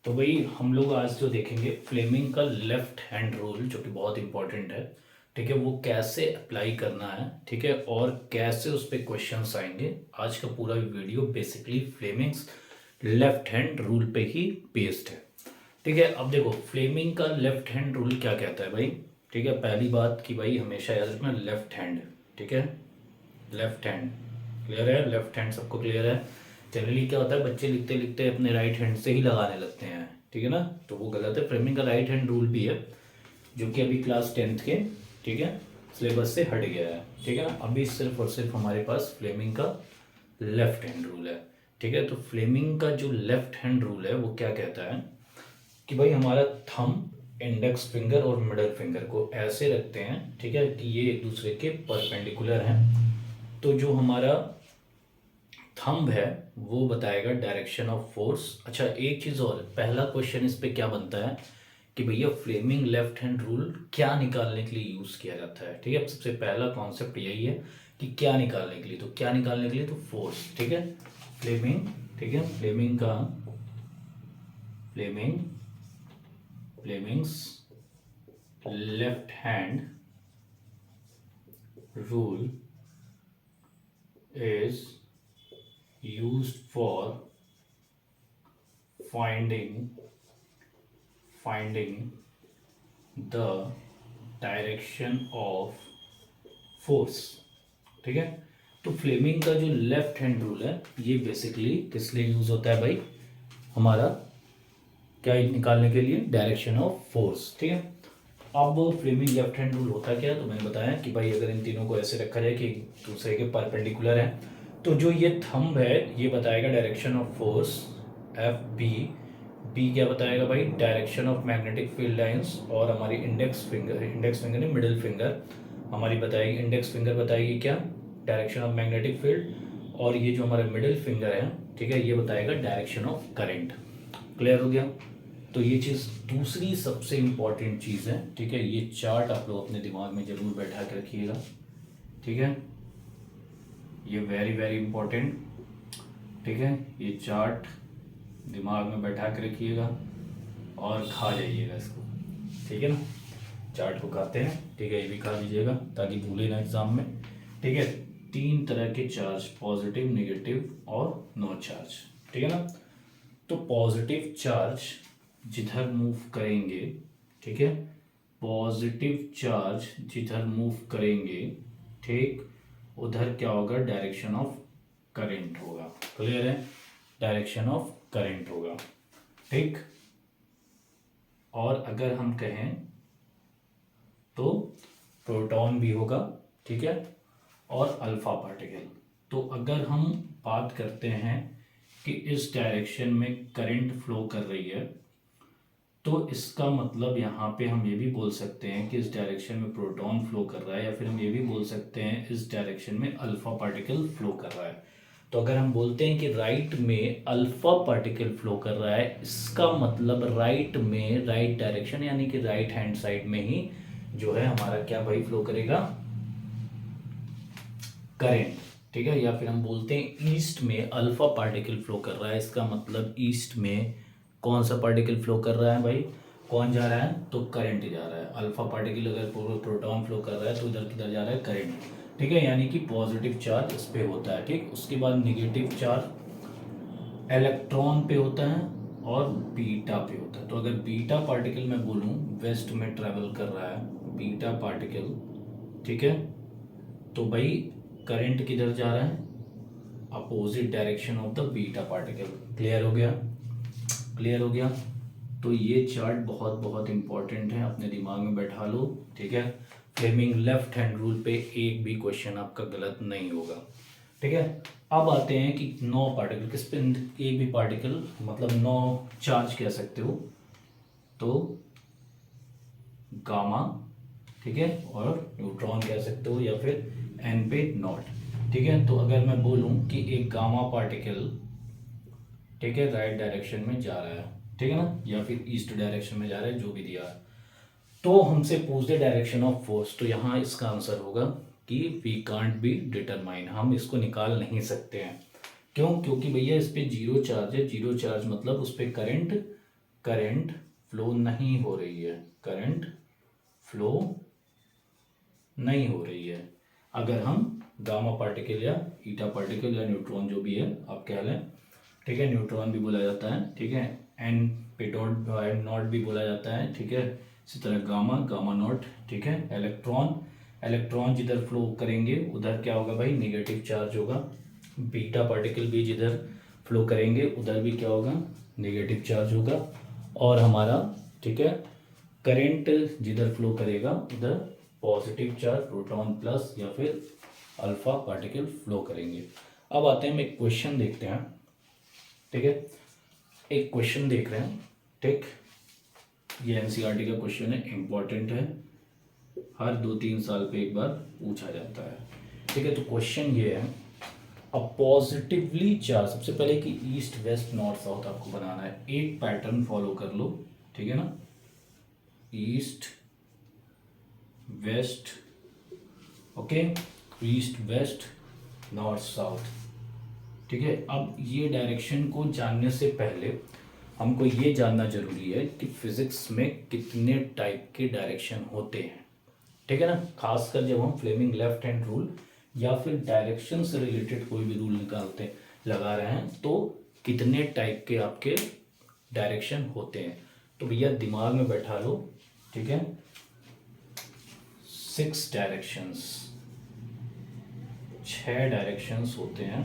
तो भाई हम लोग आज जो देखेंगे फ्लेमिंग का लेफ्ट हैंड रूल जो कि बहुत इंपॉर्टेंट है। ठीक है, वो कैसे अप्लाई करना है, ठीक है, और कैसे उस पर क्वेश्चंस आएंगे। आज का पूरा video basically Fleming's left hand rule पे ही बेस्ड है। ठीक है, अब देखो फ्लेमिंग का लेफ्ट हैंड रूल क्या कहता है भाई। ठीक है, पहली बात कि भाई हमेशा याद रखना लेफ्ट हैंड। ठीक है, लेफ्ट हैंड क्लियर है, लेफ्ट हैंड सबको क्लियर है। जनरली क्या होता है, बच्चे लिखते लिखते अपने राइट हैंड से ही लगाने लगते हैं, ठीक है ना, तो वो गलत है। फ्रेमिंग का राइट हैंड रूल भी है जो कि अभी क्लास 10th के, ठीक है, सिलेबस से हट गया है। ठीक है ना, अभी सिर्फ और सिर्फ हमारे पास फ्लेमिंग का लेफ्ट हैंड रूल है। ठीक है, तो फ्लेमिंग का जो लेफ्ट हैंड रूल है वो क्या कहता है कि भाई हमारा थंब, इंडेक्स फिंगर और मिडल फिंगर को ऐसे रखते हैं, ठीक है, कि ये एक दूसरे के परपेंडिकुलर हैं। तो जो हमारा थंब है वो बताएगा डायरेक्शन ऑफ फोर्स। अच्छा एक चीज़ और, पहला क्वेश्चन इस पे क्या बनता है कि भैया फ्लेमिंग लेफ्ट हैंड रूल क्या निकालने के लिए यूज़ किया जाता है। ठीक है, सबसे पहला कॉन्सेप्ट यही है कि क्या निकालने के लिए, तो क्या निकालने के लिए, तो फोर्स। ठीक है, फ्लेमिंग, ठीक है, फ्लेमिंग का Fleming Fleming's left hand rule is used for finding the direction of force। ठीक है, तो फ्लेमिंग का जो लेफ्ट हैंड रूल है ये बेसिकली किस लिए यूज होता है भाई, हमारा क्या निकालने के लिए, डायरेक्शन ऑफ फोर्स। ठीक है, अब फ्लेमिंग लेफ्ट हैंड रूल होता क्या है, तो मैंने बताया कि भाई अगर इन तीनों को ऐसे रखा जाए कि एक दूसरे के परपेंडिकुलर है, तो जो ये थंब है ये बताएगा direction of force F B. B क्या बताएगा भाई, direction of magnetic field lines. और हमारी इंडेक्स फिंगर नहीं, मिडिल फिंगर हमारी बताएगी, इंडेक्स फिंगर बताएगी क्या, डायरेक्शन ऑफ मैग्नेटिक फील्ड। और ये जो हमारा मिडिल फिंगर है, ठीक है, ये बताएगा डायरेक्शन ऑफ करंट। क्लियर हो गया। तो ये चीज़ दूसरी सबसे इम्पॉर्टेंट चीज़ है। ठीक है, ये चार्ट आप लोग अपने दिमाग में जरूर बैठा के रखिएगा। ठीक है, ये वेरी वेरी इम्पोर्टेंट। ठीक है, ये चार्ट दिमाग में बैठा के रखिएगा और खा जाइएगा इसको। ठीक है ना, चार्ट को खाते हैं, ठीक है, ये भी खा लीजिएगा ताकि भूले ना एग्जाम में। ठीक है, तीन तरह के चार्ज, पॉजिटिव, नेगेटिव और नो चार्ज। ठीक है ना, तो पॉजिटिव चार्ज जिधर मूव करेंगे, ठीक है, पॉजिटिव चार्ज जिधर मूव करेंगे, ठीक, उधर क्या होगा, डायरेक्शन ऑफ करंट होगा। क्लियर है, डायरेक्शन ऑफ करंट होगा। ठीक, और अगर हम कहें तो प्रोटॉन भी होगा, ठीक है, और अल्फा पार्टिकल। तो अगर हम बात करते हैं कि इस डायरेक्शन में करंट फ्लो कर रही है, तो इसका मतलब यहाँ पे हम ये भी बोल सकते हैं कि इस डायरेक्शन में प्रोटॉन फ्लो कर रहा है, या फिर हम ये भी बोल सकते हैं इस डायरेक्शन में अल्फा पार्टिकल फ्लो कर रहा है। तो अगर हम बोलते हैं कि राइट में अल्फा पार्टिकल फ्लो कर रहा है, इसका मतलब राइट में, राइट डायरेक्शन यानी कि राइट हैंड साइड में ही जो है हमारा क्या भाई फ्लो करेगा, करेंट। ठीक है, या फिर हम बोलते हैं ईस्ट में अल्फा पार्टिकल फ्लो कर रहा है, इसका मतलब ईस्ट में कौन सा पार्टिकल फ्लो कर रहा है भाई, कौन जा रहा है, तो करंट जा रहा है। अल्फा पार्टिकल अगर प्रोटॉन फ्लो कर रहा है तो इधर किधर जा रहा है, करंट। ठीक है, यानी कि पॉजिटिव चार्ज इस पे होता है। ठीक, उसके बाद निगेटिव चार्ज इलेक्ट्रॉन पे होता है और बीटा पे होता है। तो अगर बीटा पार्टिकल मैं बोलूँ वेस्ट में ट्रेवल कर रहा है, बीटा पार्टिकल, ठीक है, तो भाई करंट किधर जा रहा है, opposite direction of the beta particle. Clear हो गया, क्लियर हो गया। तो ये चार्ट बहुत बहुत इंपॉर्टेंट है, अपने दिमाग में बैठा लो। ठीक है, फ्लेमिंग लेफ्ट हैंड रूल पे एक भी क्वेश्चन आपका गलत नहीं होगा। ठीक है, अब आते हैं कि नो पार्टिकल किस पे, एक भी पार्टिकल मतलब नो चार्ज कह सकते हो, तो गामा, ठीक है, और न्यूट्रॉन कह सकते हो, या फिर एन पे नॉट। ठीक है, तो अगर मैं बोलूं कि एक गामा पार्टिकल, ठीक है, राइट डायरेक्शन में जा रहा है, ठीक है ना, या फिर ईस्ट डायरेक्शन में जा रहा है, जो भी दिया है, तो हमसे पूछ दे डायरेक्शन ऑफ फोर्स, तो यहाँ इसका आंसर होगा कि वी कांट बी डिटरमाइन, हम इसको निकाल नहीं सकते हैं। क्यों, क्योंकि भैया इस पे जीरो चार्ज है, जीरो चार्ज मतलब उस पर करंट करंट फ्लो नहीं हो रही है, करंट फ्लो नहीं हो रही है। अगर हम गामा पार्टिकल या ईटा पार्टिकल या न्यूट्रॉन जो भी है आप कह लें, ठीक है, न्यूट्रॉन भी बोला जाता है, ठीक है, एन पे डॉट एन नॉट भी बोला जाता है, ठीक है, इसी तरह गामा, गामा नॉट, ठीक है, इलेक्ट्रॉन, इलेक्ट्रॉन जिधर फ्लो करेंगे उधर क्या होगा भाई, नेगेटिव चार्ज होगा। बीटा पार्टिकल भी जिधर फ्लो करेंगे उधर भी क्या होगा, नेगेटिव चार्ज होगा। और हमारा, ठीक है, करंट जिधर फ्लो करेगा उधर पॉजिटिव चार्ज, प्रोटॉन प्लस या फिर अल्फा पार्टिकल फ्लो करेंगे। अब आते हैं, हम एक क्वेश्चन देखते हैं, ठीक है, एक क्वेश्चन देख रहे हैं, ठीक, ये एनसीईआरटी का क्वेश्चन है, इंपॉर्टेंट है, हर 2-3 साल पे एक बार पूछा जाता है, ठीक है। तो क्वेश्चन ये है, अ पॉजिटिवली चार्ज, सबसे पहले कि ईस्ट वेस्ट नॉर्थ साउथ आपको बनाना है, एक पैटर्न फॉलो कर लो, ठीक है ना, east west, okay, east west north south, ठीक है। अब ये डायरेक्शन को जानने से पहले हमको ये जानना जरूरी है कि फिजिक्स में कितने टाइप के डायरेक्शन होते हैं, ठीक है ना, खासकर जब हम फ्लेमिंग लेफ्ट हैंड रूल या फिर डायरेक्शन से रिलेटेड कोई भी रूल निकालते लगा रहे हैं तो कितने टाइप के आपके डायरेक्शन होते हैं। तो भैया दिमाग में बैठा लो, ठीक है, 6 डायरेक्शंस, 6 डायरेक्शंस होते हैं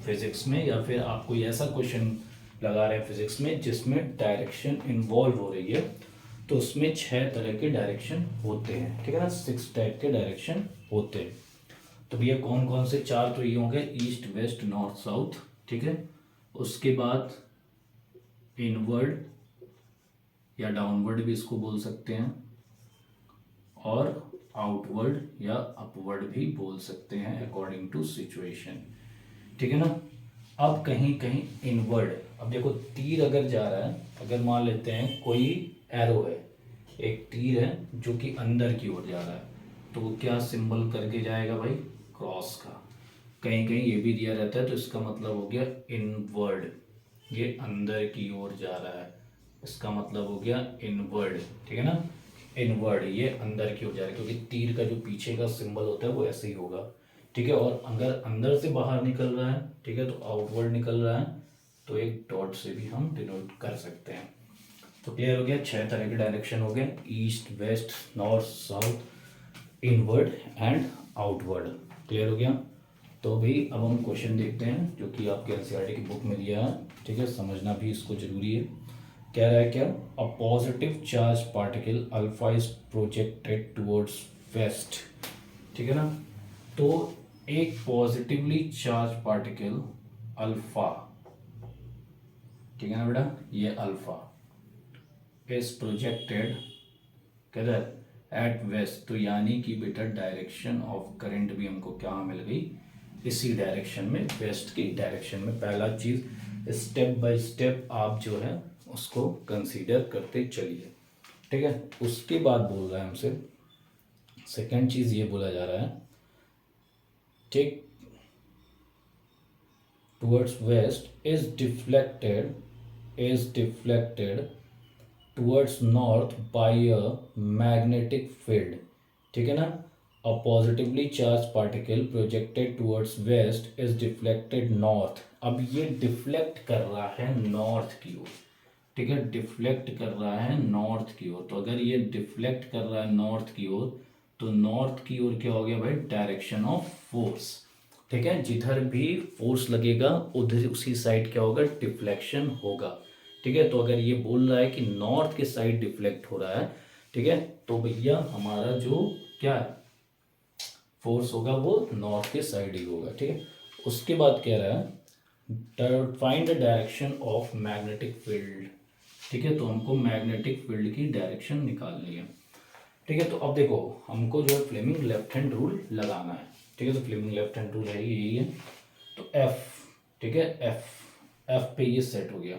फिजिक्स में, या फिर आप कोई ऐसा क्वेश्चन लगा रहे हैं फिजिक्स में जिसमें डायरेक्शन इन्वॉल्व हो रही है तो उसमें 6 तरह के डायरेक्शन होते हैं, ठीक है ना, 6 टाइप के डायरेक्शन होते हैं। तो भैया कौन कौन से, 4 तो ये होंगे, ईस्ट वेस्ट नॉर्थ साउथ, ठीक है, उसके बाद इनवर्ड या डाउनवर्ड भी इसको बोल सकते हैं, और आउटवर्ड या अपवर्ड भी बोल सकते हैं अकॉर्डिंग टू सिचुएशन, ठीक है ना। अब कहीं कहीं इनवर्ड, अब देखो तीर अगर जा रहा है, अगर मान लेते हैं कोई एरो है, एक तीर है जो कि अंदर की ओर जा रहा है, तो वो क्या सिंबल करके जाएगा भाई, क्रॉस का। कहीं कहीं ये भी दिया रहता है तो इसका मतलब हो गया इनवर्ड, ये अंदर की ओर जा रहा है, इसका मतलब हो गया इनवर्ड, ठीक है ना, इनवर्ड, ये अंदर की ओर जा रहा है, क्योंकि तीर का जो पीछे का सिंबल होता है वो ऐसे ही होगा, ठीक है। और अगर अंदर से बाहर निकल रहा है, ठीक है, तो आउटवर्ड निकल रहा है, तो एक डॉट से भी हम डिनोट कर सकते हैं। तो क्लियर हो गया, 6 तरह के डायरेक्शन हो गए, east west north south, inward and outward, clear हो गया। तो भाई अब हम क्वेश्चन देखते हैं जो कि आपके एनसीईआरटी की बुक में दिया है, ठीक है, समझना भी इसको जरूरी है। कह रहा है क्या, a positive charge particle alpha is projected towards waste, ठीक है ना। तो एक पॉजिटिवली चार्ज पार्टिकल अल्फा, ठीक है ना बेटा, ये अल्फा इज प्रोजेक्टेड किधर, एट वेस्ट, तो यानी कि बेटा डायरेक्शन ऑफ करंट भी हमको क्या मिल गई, इसी डायरेक्शन में, वेस्ट की डायरेक्शन में। पहला चीज स्टेप बाय स्टेप आप जो है उसको कंसीडर करते चलिए, ठीक है। उसके बाद बोल रहा है हमसे, सेकंड चीज ये बोला जा रहा है, take towards west is deflected towards north by a magnetic field, ठीक है ना। a positively charged particle projected towards west is deflected north, अब ये डिफ्लेक्ट कर रहा है नॉर्थ की ओर, ठीक है, डिफ्लेक्ट कर रहा है नॉर्थ की ओर। तो अगर ये डिफ्लेक्ट कर रहा है नॉर्थ की ओर तो नॉर्थ की ओर क्या हो गया भाई, डायरेक्शन ऑफ फोर्स, ठीक है, जिधर भी फोर्स लगेगा उधर उसी साइड क्या होगा, डिफ्लेक्शन होगा, ठीक है। तो अगर ये बोल रहा है कि नॉर्थ के साइड डिफ्लेक्ट हो रहा है, ठीक है, तो भैया हमारा जो क्या फोर्स होगा वो नॉर्थ के साइड ही होगा, ठीक है। उसके बाद कह रहा है find the direction of magnetic field, ठीक है, तो हमको मैग्नेटिक फील्ड की डायरेक्शन निकालनी है, ठीक है। तो अब देखो हमको जो है फ्लेमिंग लेफ्ट हैंड रूल लगाना है, ठीक है, तो फ्लेमिंग लेफ्ट हैंड रूल है यही है, तो एफ, ठीक है, एफ पे ये सेट हो गया,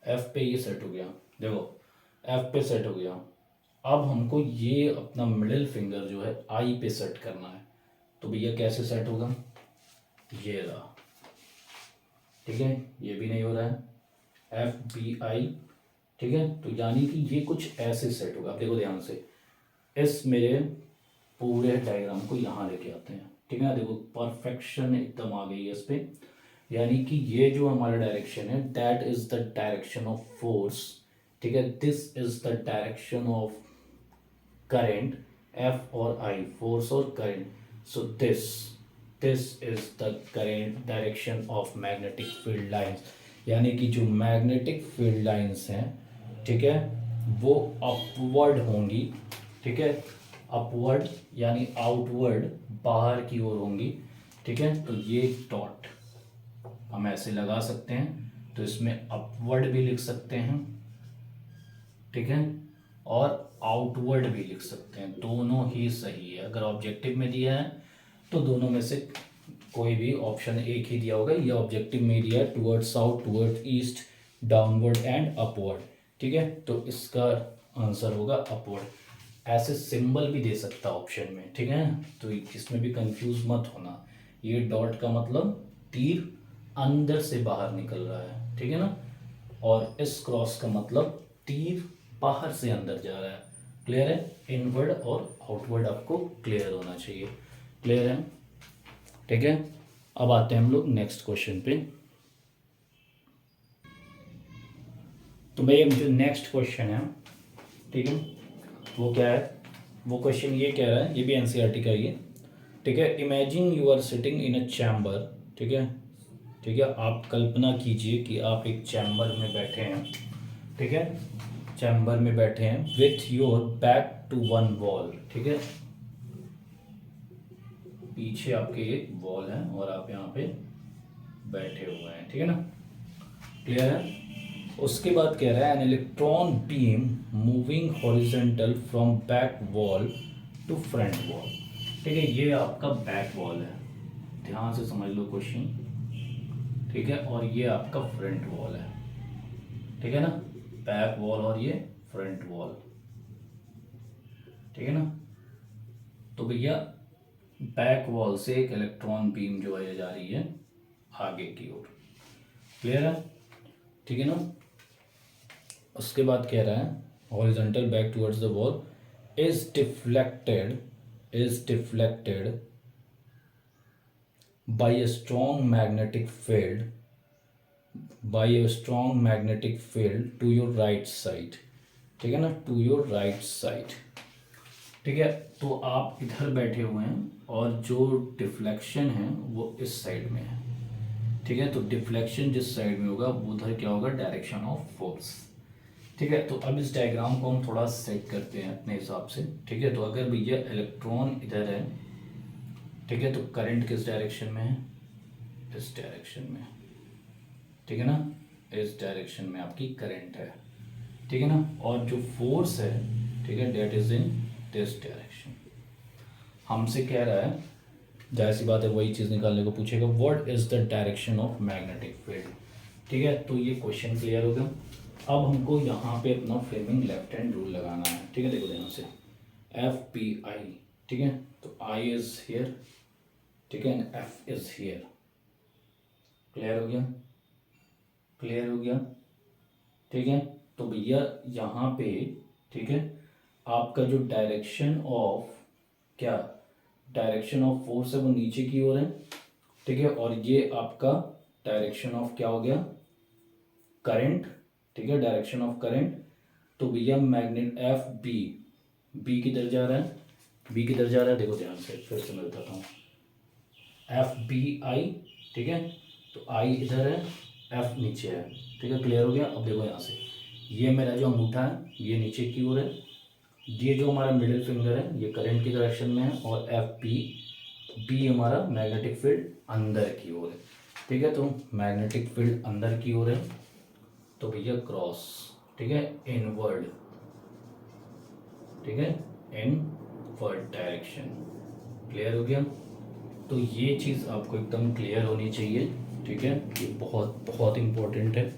एफ पे ये सेट हो गया, देखो एफ पे सेट हो गया। अब हमको ये अपना मिडिल फिंगर जो है आई पे सेट करना है, तो भैया कैसे सेट होगा, ये रहा, ठीक है, ये भी नहीं हो रहा है, FBI, ठीक है। तो यानी कि ये कुछ ऐसे सेट होगा। अब देखो ध्यान से, इस मेरे पूरे डायग्राम को यहाँ लेके आते हैं, ठीक है ना। देखो परफेक्शन एकदम आ गई है इस पे। यानी कि ये जो हमारा डायरेक्शन है, that is the direction of force, ठीक है। This is the direction of current, F और I, फोर्स और current. So this is the current direction of magnetic field lines. यानी कि जो मैग्नेटिक फील्ड लाइंस हैं, ठीक है, वो अपवर्ड होंगी, ठीक है। अपवर्ड यानी आउटवर्ड, बाहर की ओर होंगी, ठीक है। तो ये डॉट हम ऐसे लगा सकते हैं, तो इसमें अपवर्ड भी लिख सकते हैं, ठीक है, और आउटवर्ड भी लिख सकते हैं। दोनों ही सही है। अगर ऑब्जेक्टिव में दिया है तो दोनों में से कोई भी ऑप्शन एक ही दिया होगा। ये ऑब्जेक्टिव में दिया है toward south, toward east, downward and upward, ठीक है। तो इसका आंसर होगा अपवर्ड। ऐसे सिंबल भी दे सकता ऑप्शन में, ठीक है। तो इसमें भी कंफ्यूज मत होना। ये डॉट का मतलब तीर अंदर से बाहर निकल रहा है, ठीक है ना। और इस क्रॉस का मतलब तीर बाहर से अंदर जा रहा है। क्लियर है? इनवर्ड और आउटवर्ड आपको क्लियर होना चाहिए। क्लियर है? ठीक है। अब आते हैं हम लोग नेक्स्ट क्वेश्चन पे। तो भाई अब जो नेक्स्ट क्वेश्चन है, ठीक है, वो क्या है? वो क्वेश्चन ये कह रहा है, ये भी एनसीईआरटी का ही है, ठीक है। Imagine you are sitting in a chamber, ठीक है, ठीक है। आप कल्पना कीजिए कि आप एक चैम्बर में बैठे हैं, ठीक है, चैम्बर में बैठे हैं with your back to one wall, ठीक है। पीछे आपके एक वॉल है और आप यहाँ पे बैठे हुए हैं, ठीक है ना। क्लियर है? उसके बाद कह रहा है an electron beam moving horizontal from back wall to front wall, ठीक है। ये आपका बैक वॉल है, ध्यान से समझ लो क्वेश्चन, ठीक है। और ये आपका फ्रंट वॉल है, ठीक है ना। बैक वॉल और ये फ्रंट वॉल, ठीक है ना। तो भैया बैक वॉल से एक इलेक्ट्रॉन बीम जो है जा रही है आगे की ओर। क्लियर है? ठीक है ना। उसके बाद कह रहा है horizontal back towards the wall is deflected by a strong magnetic field to your right side, ठीक है ना, टू योर राइट साइड, ठीक है। तो आप इधर बैठे हुए हैं और जो डिफ्लेक्शन है वो इस साइड में है, ठीक है। तो डिफ्लेक्शन जिस साइड में होगा उधर क्या होगा? डायरेक्शन ऑफ फोर्स, ठीक है। तो अब इस डायग्राम को हम थोड़ा सेट करते हैं अपने हिसाब से, ठीक है। तो अगर भैया इलेक्ट्रॉन इधर है, ठीक है, तो करंट किस डायरेक्शन में है? इस डायरेक्शन में, ठीक है ना। इस डायरेक्शन में आपकी करंट है, ठीक है ना। और जो फोर्स है, ठीक है, that is in this direction. हमसे कह रहा है, जाहिर सी बात है वही चीज़ निकालने को पूछेगा, what is the direction of magnetic field, ठीक है। तो ये क्वेश्चन क्लियर हो गया। अब हमको यहाँ पे अपना फ्लेमिंग लेफ्ट हैंड रूल लगाना है, ठीक है। देखो ध्यान से, FBI, ठीक है। तो I इज हियर, ठीक है, and F is here. Clear हो गया? क्लियर हो गया, ठीक है। तो भैया यहाँ पे, ठीक है, आपका जो डायरेक्शन ऑफ क्या, डायरेक्शन ऑफ फोर्स है वो नीचे की ओर है, ठीक है। और ये आपका डायरेक्शन ऑफ क्या हो गया? करंट, ठीक है, डायरेक्शन ऑफ करंट। तो भैया मैग्नेट बी किधर जा रहा है? बी किधर जा रहा है? देखो ध्यान से, फिर से मैं बताता हूँ, FBI, ठीक है। तो I इधर है, F नीचे है, ठीक है। क्लियर हो गया? अब देखो यहाँ से, ये मेरा जो अंगूठा है ये नीचे की ओर है, ये जो हमारा मिडिल फिंगर है ये करंट की डायरेक्शन में है, और बी हमारा मैग्नेटिक फील्ड अंदर की ओर है, ठीक है। तो मैग्नेटिक फील्ड अंदर की ओर है, तो भैया क्रॉस, ठीक है, इनवर्ड, ठीक है, इनवर्ड डायरेक्शन। क्लियर हो गया? तो ये चीज़ आपको एकदम क्लियर होनी चाहिए, ठीक है। ये बहुत बहुत इम्पोर्टेंट है,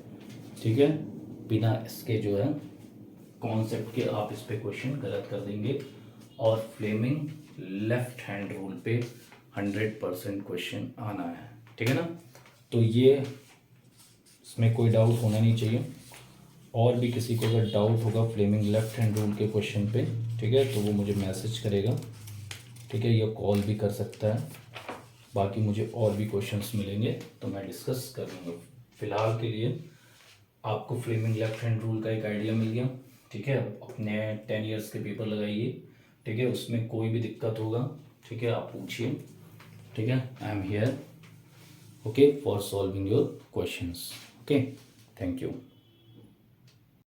ठीक है। बिना इसके जो है कॉन्सेप्ट के आप इस पे क्वेश्चन गलत कर देंगे, और फ्लेमिंग लेफ्ट हैंड रूल पे 100% क्वेश्चन आना है, ठीक है ना। तो ये इसमें कोई डाउट होना नहीं चाहिए। और भी किसी को अगर डाउट होगा फ्लेमिंग लेफ्ट हैंड रूल के क्वेश्चन पे, ठीक है, तो वो मुझे मैसेज करेगा, ठीक है, या कॉल भी कर सकता है। बाकी मुझे और भी क्वेश्चंस मिलेंगे तो मैं डिस्कस कर लूँगा। फिलहाल के लिए आपको फ्लेमिंग लेफ्ट हैंड रूल का एक आइडिया मिल गया, ठीक है। अपने 10 इयर्स के पेपर लगाइए, ठीक है, उसमें कोई भी दिक्कत होगा, ठीक है, आप पूछिए, ठीक है। I am here, okay, for solving your questions, okay, thank you.